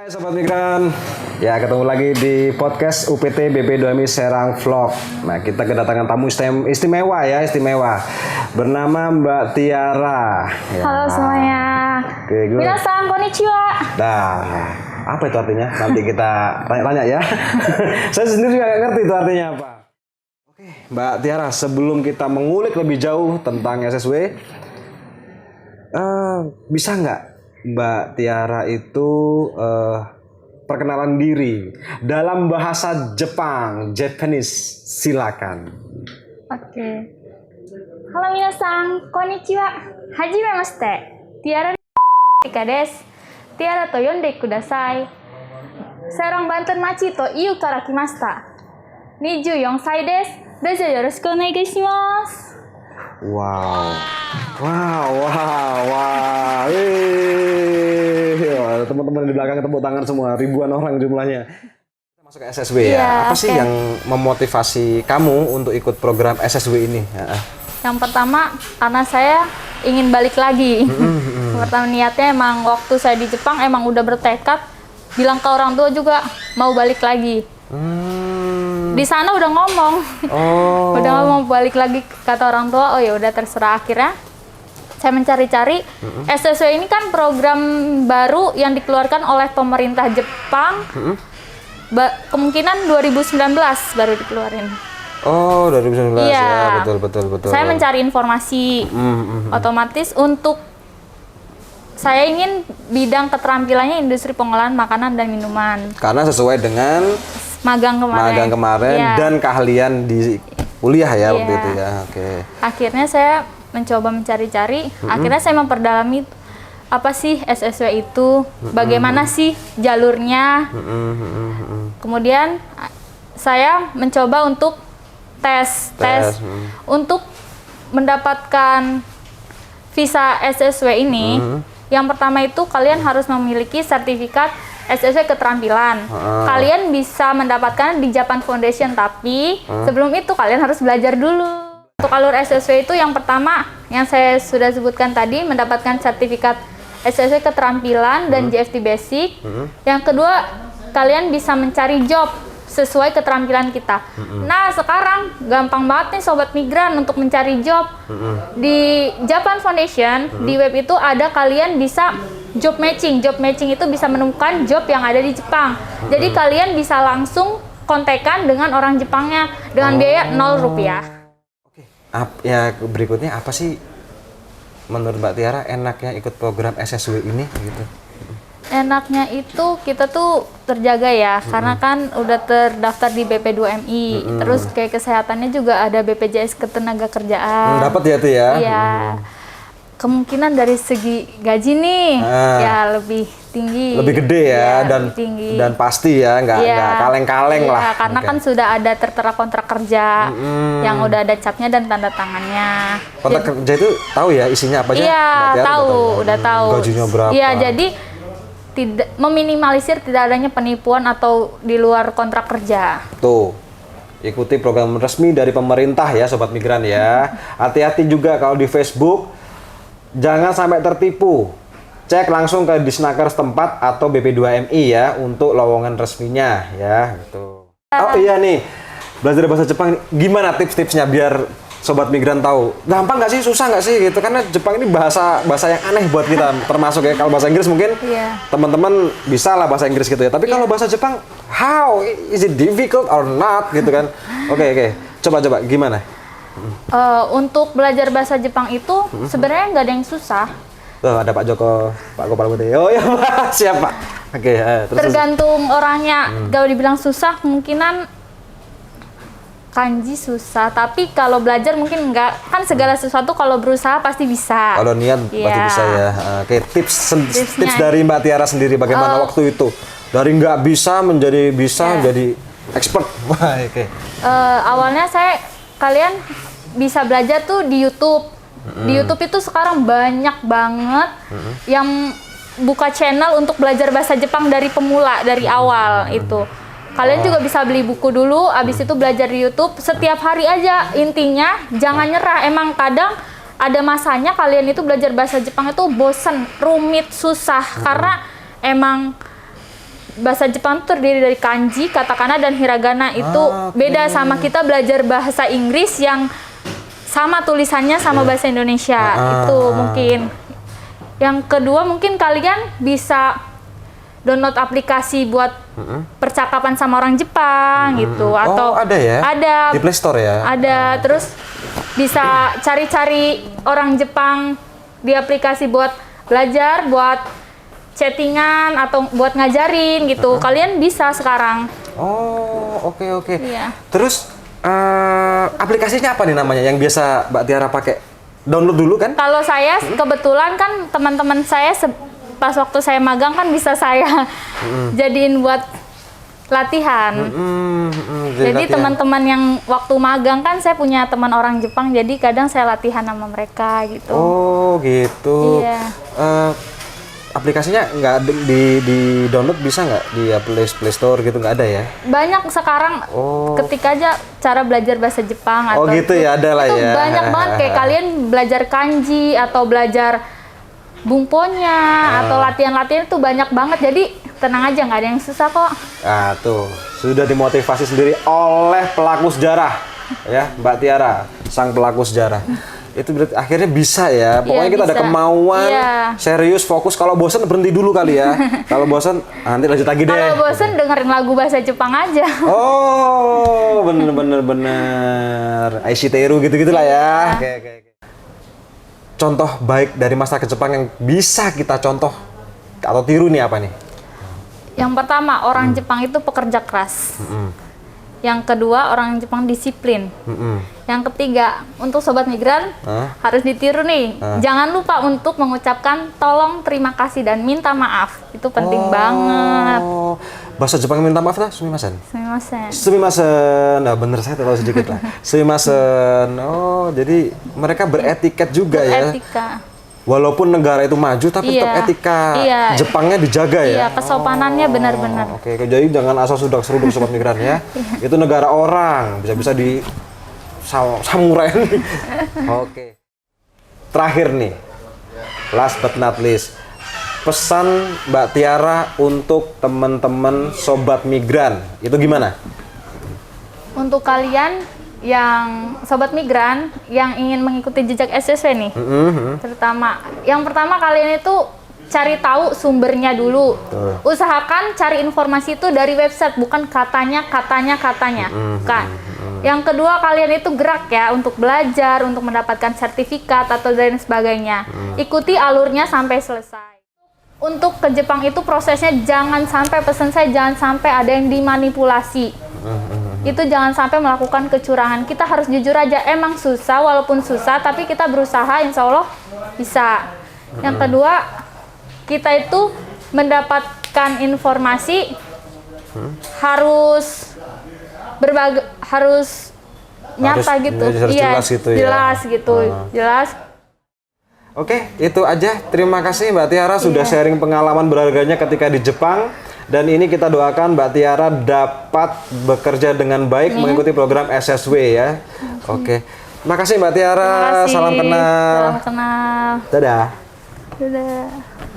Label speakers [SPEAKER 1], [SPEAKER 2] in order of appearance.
[SPEAKER 1] Hai Sobat Migran, ya ketemu lagi di podcast UPT BP2MI Serang Vlog. Nah kita kedatangan tamu istimewa bernama Mbak Tiara ya.
[SPEAKER 2] Halo semuanya.
[SPEAKER 1] Oke,
[SPEAKER 2] Minasan konnichiwa.
[SPEAKER 1] Nah, apa itu artinya? Nanti kita tanya-tanya ya. Saya sendiri juga nggak ngerti itu artinya apa. Oke, Mbak Tiara, sebelum kita mengulik lebih jauh tentang SSW, bisa nggak Mbak Tiara itu perkenalan diri dalam bahasa Jepang, Japanese, silakan.
[SPEAKER 2] Oke. Halo minasan konnichiwa. Hajimemashite. Tiara desu. Tiara to yonde kudasai. Serang Banten Machi to Iu kara kimashita. 24 歳です。どうぞよろしくお願いします。
[SPEAKER 1] Wow. Teman-teman di belakang tepuk tangan semua, ribuan orang jumlahnya. Kita masuk ke SSW ya. Apa sih yang memotivasi kamu untuk ikut program SSW ini?
[SPEAKER 2] Yang pertama, karena saya ingin balik lagi. Pertama niatnya emang waktu saya di Jepang emang udah bertekad bilang ke orang tua juga mau balik lagi. Di sana udah ngomong, udah ngomong balik lagi, kata orang tua, oh ya udah terserah. Akhirnya saya mencari-cari. SSW ini kan program baru yang dikeluarkan oleh pemerintah Jepang. Kemungkinan 2019 baru dikeluarin.
[SPEAKER 1] Oh, 2019
[SPEAKER 2] iya.
[SPEAKER 1] Ya, betul.
[SPEAKER 2] Saya mencari informasi, otomatis untuk saya ingin bidang keterampilannya industri pengolahan makanan dan minuman.
[SPEAKER 1] Karena sesuai dengan
[SPEAKER 2] magang kemarin
[SPEAKER 1] ya. Dan keahlian di kuliah ya waktu itu ya. Oke.
[SPEAKER 2] Akhirnya saya mencoba mencari-cari, akhirnya saya memperdalami apa sih SSW itu, bagaimana sih jalurnya. Kemudian saya mencoba untuk tes. Untuk mendapatkan visa SSW ini. Yang pertama itu kalian harus memiliki sertifikat SSW keterampilan. Kalian bisa mendapatkan di Japan Foundation, tapi sebelum itu kalian harus belajar dulu. Untuk alur SSW itu yang pertama yang saya sudah sebutkan tadi, mendapatkan sertifikat SSW keterampilan dan JFT Basic. Yang kedua, kalian bisa mencari job sesuai keterampilan kita. Nah, sekarang gampang banget nih Sobat Migran untuk mencari job. Di Japan Foundation, di web itu ada kalian bisa job matching. Job matching itu bisa menemukan job yang ada di Jepang. Jadi kalian bisa langsung kontekan dengan orang Jepangnya dengan biaya 0 rupiah.
[SPEAKER 1] Ya berikutnya apa sih menurut Mbak Tiara enaknya ikut program SSW ini gitu?
[SPEAKER 2] Enaknya itu kita tuh terjaga ya, karena kan udah terdaftar di BP2MI, terus kayak kesehatannya juga ada BPJS Ketenagakerjaan.
[SPEAKER 1] Dapat ya tuh ya?
[SPEAKER 2] Iya. Kemungkinan dari segi gaji nih ya lebih tinggi,
[SPEAKER 1] lebih gede ya, dan pasti ya nggak kaleng-kaleng lah.
[SPEAKER 2] Karena kan sudah ada tertera kontrak kerja yang udah ada capnya dan tanda tangannya.
[SPEAKER 1] Kontrak kerja itu tahu ya isinya apa aja?
[SPEAKER 2] Iya, udah tahu.
[SPEAKER 1] Gajinya berapa?
[SPEAKER 2] Iya, jadi tidak meminimalisir tidak adanya penipuan atau di luar kontrak kerja.
[SPEAKER 1] Tuh. Ikuti program resmi dari pemerintah ya Sobat Migran ya. Hati-hati juga kalau di Facebook. Jangan sampai tertipu. Cek langsung ke Disnaker setempat atau BP2MI ya untuk lowongan resminya ya gitu. Oh iya nih, belajar bahasa Jepang gimana tips-tipsnya biar Sobat Migran tahu? Gampang nggak sih, susah nggak sih gitu? Karena Jepang ini bahasa yang aneh buat kita, termasuk ya kalau bahasa Inggris mungkin teman-teman bisa lah bahasa Inggris gitu ya. Tapi kalau bahasa Jepang, how is it difficult or not gitu kan? Oke. Coba gimana?
[SPEAKER 2] Untuk belajar bahasa Jepang itu sebenarnya nggak ada yang susah.
[SPEAKER 1] Tuh ada Pak Joko, Pak Gopal Putih. Oh ya Pak, siap Pak. Oke,
[SPEAKER 2] tergantung orangnya. Kalau dibilang susah, kemungkinan kanji susah. Tapi kalau belajar mungkin nggak. Kan segala sesuatu kalau berusaha pasti bisa.
[SPEAKER 1] Kalau niat pasti bisa ya. Oke, tips dari Mbak Tiara sendiri bagaimana waktu itu? Dari nggak bisa menjadi bisa, jadi expert. Wah, oke.
[SPEAKER 2] Awalnya kalian bisa belajar tuh di YouTube. Di YouTube itu sekarang banyak banget yang buka channel untuk belajar bahasa Jepang dari pemula, dari awal itu. Kalian juga bisa beli buku dulu, abis itu belajar di YouTube. Setiap hari aja, intinya jangan nyerah. Emang kadang ada masanya kalian itu belajar bahasa Jepang itu bosen, rumit, susah. Karena emang bahasa Jepang tuh terdiri dari kanji, katakana, dan hiragana. Itu
[SPEAKER 1] Oke.
[SPEAKER 2] beda sama kita belajar bahasa Inggris yang sama tulisannya sama bahasa Indonesia. Itu mungkin. Yang kedua mungkin kalian bisa download aplikasi buat percakapan sama orang Jepang gitu, atau
[SPEAKER 1] ada ya?
[SPEAKER 2] Ada
[SPEAKER 1] Di Play Store ya?
[SPEAKER 2] Ada, terus bisa cari-cari orang Jepang di aplikasi buat belajar, buat chattingan atau buat ngajarin gitu. Kalian bisa sekarang.
[SPEAKER 1] Oh, oke.
[SPEAKER 2] Iya.
[SPEAKER 1] Terus aplikasinya apa nih namanya yang biasa Mbak Tiara pakai? Download dulu kan?
[SPEAKER 2] Kalau saya kebetulan kan teman-teman saya pas waktu saya magang kan bisa saya jadiin buat latihan. Jadi
[SPEAKER 1] latihan.
[SPEAKER 2] teman-teman yang waktu magang kan saya punya teman orang Jepang, jadi kadang saya latihan sama mereka gitu.
[SPEAKER 1] Oh, gitu.
[SPEAKER 2] Iya.
[SPEAKER 1] Aplikasinya nggak di download bisa nggak di Play Store gitu, nggak ada ya?
[SPEAKER 2] Banyak sekarang, ketik aja cara belajar bahasa Jepang
[SPEAKER 1] Oh
[SPEAKER 2] atau
[SPEAKER 1] gitu ya, ada lah
[SPEAKER 2] itu
[SPEAKER 1] ya.
[SPEAKER 2] banyak banget, kayak kalian belajar kanji atau belajar bungponya atau latihan-latihan itu banyak banget. Jadi tenang aja, nggak ada yang susah kok.
[SPEAKER 1] Ah tuh, sudah dimotivasi sendiri oleh pelaku sejarah ya, Mbak Tiara, sang pelaku sejarah. Itu berarti akhirnya bisa ya. Pokoknya
[SPEAKER 2] Iya,
[SPEAKER 1] kita ada
[SPEAKER 2] bisa.
[SPEAKER 1] kemauan,
[SPEAKER 2] Iya.
[SPEAKER 1] serius, fokus. Kalau bosan berhenti dulu kali ya. Kalau bosan nanti lanjut lagi deh.
[SPEAKER 2] Kalau bosen dengerin lagu bahasa Jepang aja.
[SPEAKER 1] Oh, bener. Aishiteru gitu-gitulah ya. Oke. Contoh baik dari masyarakat Jepang yang bisa kita contoh atau tiru nih apa nih?
[SPEAKER 2] Yang pertama, orang Jepang itu pekerja keras. Yang kedua, orang Jepang disiplin. Yang ketiga, untuk sobat migran harus ditiru nih. Jangan lupa untuk mengucapkan tolong, terima kasih, dan minta maaf. Itu penting banget.
[SPEAKER 1] Bahasa Jepang minta maaf lah, sumimasen.
[SPEAKER 2] Sumimasen.
[SPEAKER 1] Sumimasen. Nah, bener, saya tahu sedikit lah. Sumimasen. Oh, jadi mereka beretiket juga ya.
[SPEAKER 2] Etika.
[SPEAKER 1] Walaupun negara itu maju, tapi
[SPEAKER 2] Iya.
[SPEAKER 1] tetap etika
[SPEAKER 2] Iya.
[SPEAKER 1] Jepangnya dijaga ya.
[SPEAKER 2] Iya, kesopanannya benar-benar.
[SPEAKER 1] Oke, jadi jangan asal sudak-seruduk sobat migran ya. Itu negara orang, bisa-bisa di samurai nih. Oke. Terakhir nih, last but not least, pesan Mbak Tiara untuk teman-teman sobat migran itu gimana?
[SPEAKER 2] Untuk kalian yang sobat migran yang ingin mengikuti jejak SSW nih, terutama yang pertama kalian itu cari tahu sumbernya dulu. Usahakan cari informasi itu dari website, bukan katanya. Bukan. Yang kedua, kalian itu gerak ya untuk belajar, untuk mendapatkan sertifikat atau dan sebagainya. Ikuti alurnya sampai selesai. Untuk ke Jepang itu prosesnya jangan sampai, pesan saya jangan sampai ada yang dimanipulasi. Itu jangan sampai melakukan kecurangan. Kita harus jujur aja, emang susah, walaupun susah, tapi kita berusaha, insya Allah bisa. Yang kedua, kita itu mendapatkan informasi harus nyata gitu.
[SPEAKER 1] Harus jelas gitu ya.
[SPEAKER 2] Jelas gitu. Jelas.
[SPEAKER 1] Oke, itu aja. Terima kasih Mbak Tiara sudah sharing pengalaman berharganya ketika di Jepang. Dan ini kita doakan Mbak Tiara dapat bekerja dengan baik mengikuti program SSW ya. Oke. Terima kasih Mbak Tiara.
[SPEAKER 2] Terima kasih.
[SPEAKER 1] Salam kenal.
[SPEAKER 2] Salam kenal.
[SPEAKER 1] Dadah.
[SPEAKER 2] Dadah.